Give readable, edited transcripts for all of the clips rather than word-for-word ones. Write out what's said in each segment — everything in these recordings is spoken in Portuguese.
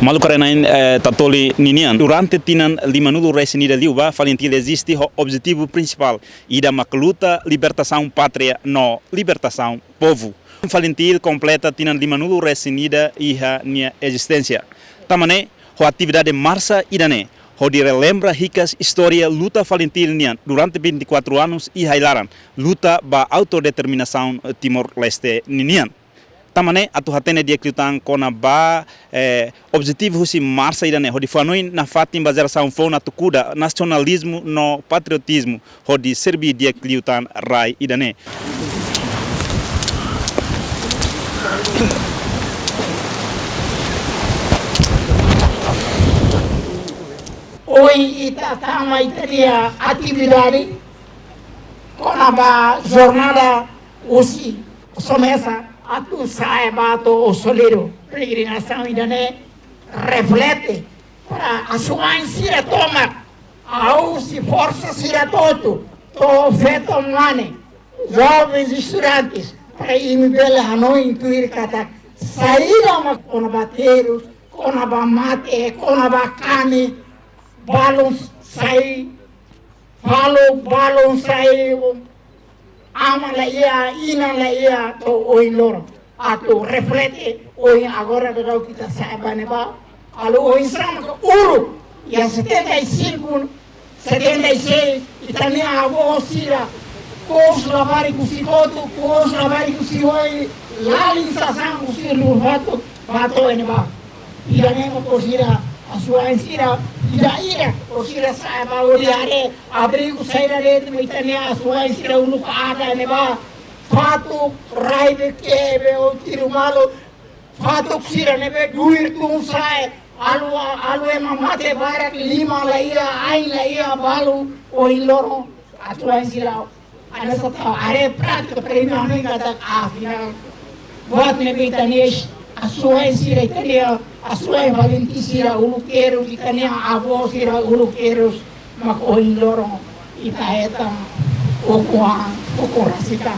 Malu karenain tatoli ninian durante tinan lima nulu resinida liuba falentil existe o objetivo principal ida macluta libertação pátria no libertação povo. Falentil completa tinan lima nulu resinida iha nia existência. Tamane ho atividade marcha idane ho de relembra ricas história luta falentil nian durante 24 anos e hailaran luta ba autodeterminação Timor-Leste ninian. Tamane atu hatene dia kliutan kona ba objetivo husi marcha idane ho di fanoi na fatim bazeração fona tukuda nacionalismo no patriotismo ho di serbi dia kliutan rai idane. Hoje estamos italia atividade com a jornada hoje começa a tu saiba o soleiro peregrinação idane reflete para a sua ensina toma a se força sira todo to feto mane jovens estudantes para ir bela hanoi intuir kata saíram com bateiros com a mate com a cane balons sai balon sai ama la ia ina la ia to oi loro ato reflete oi agora do kita saiba ne ba alo oi sama uru ya 75 76 itania avo sira kos lavari kusikoto kos lavari kusioi lalin sasang kusilu vato ne ba irane ko sira asua ensira ira osira saiba oriare abrigo saira de mitania asua ensira unu ada ne ba fatu raive kebe o tirumalo fatu sira ne be guir tum sai alu mamate barak lima laia ai laia balu o iloro asua ensira ana sata are prática prêmio amigo da afinal buat ne bitanish asua ensira italia asua valenti sira uluqueiros itania avó sira uluqueiros macoin loro itaeta o rasika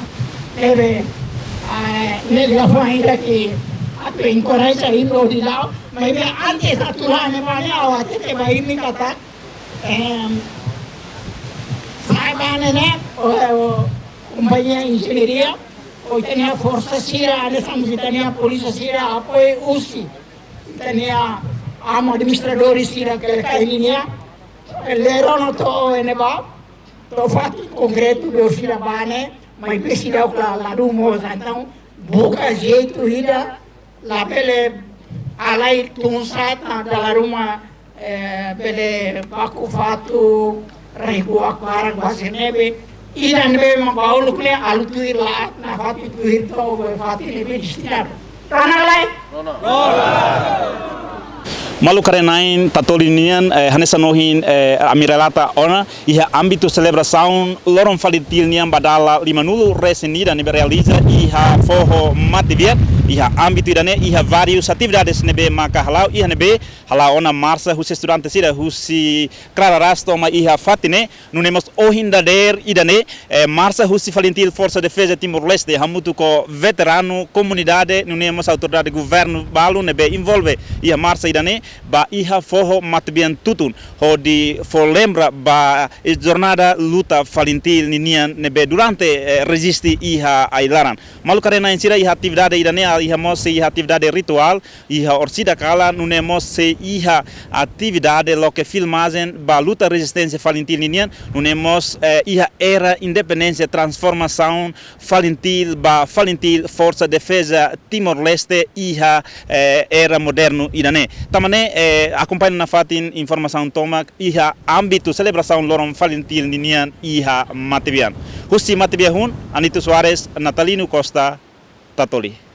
deve nella famiglia che a incoraggio indo di là ma antes a tulane mania o a te vai mi kata saibane ne o compañía ingeniería hoy tenía fuerza sira antes tenía policía sira apoyo usi tenía administradores sira que caínia lerono to eneba to fati concreto do sira bane mas precisa la rumosa então boca jeito ida la pele alai tunsat na da ruma pele baku fatu raiku akbar basenebe ida nebe ma baulu kle alutuir la na fati tuir to fati nebe distinar Ronalai Malu karenain tatolinian hanesa nohin amirelata ona iha âmbito celebração loron falentil nian badala limanulu resenida nebe realiza iha forro mativiet iha âmbito idane iha vários atividades nebe maka halau iha nebe halau ona marcha hus estudantes ida husi crarasto ma iha fatine nunemos ohindader idane marcha husi falentil força defesa Timor-Leste hamutu ko veterano comunidade nunemos autoridade governo balu nebe envolve iha marcha idane ba iha forro matbian tutun ho di lembra ba jornada luta falentil ninian nebe durante resisti iha ailaran malu karena insira iha atividade idane iha mose iha atividade ritual iha orsida kala nunemos se iha atividade lo que filmagem ba luta resistência falentil ninian nunemos iha era independência transformação falentil ba falentil força defesa Timor-Leste iha era moderno idane tamane acompanha na fatin informação toma iha âmbito celebração loron falentil ninian iha matibian husi matibiahun Anito Soares Natalino Costa Tatoli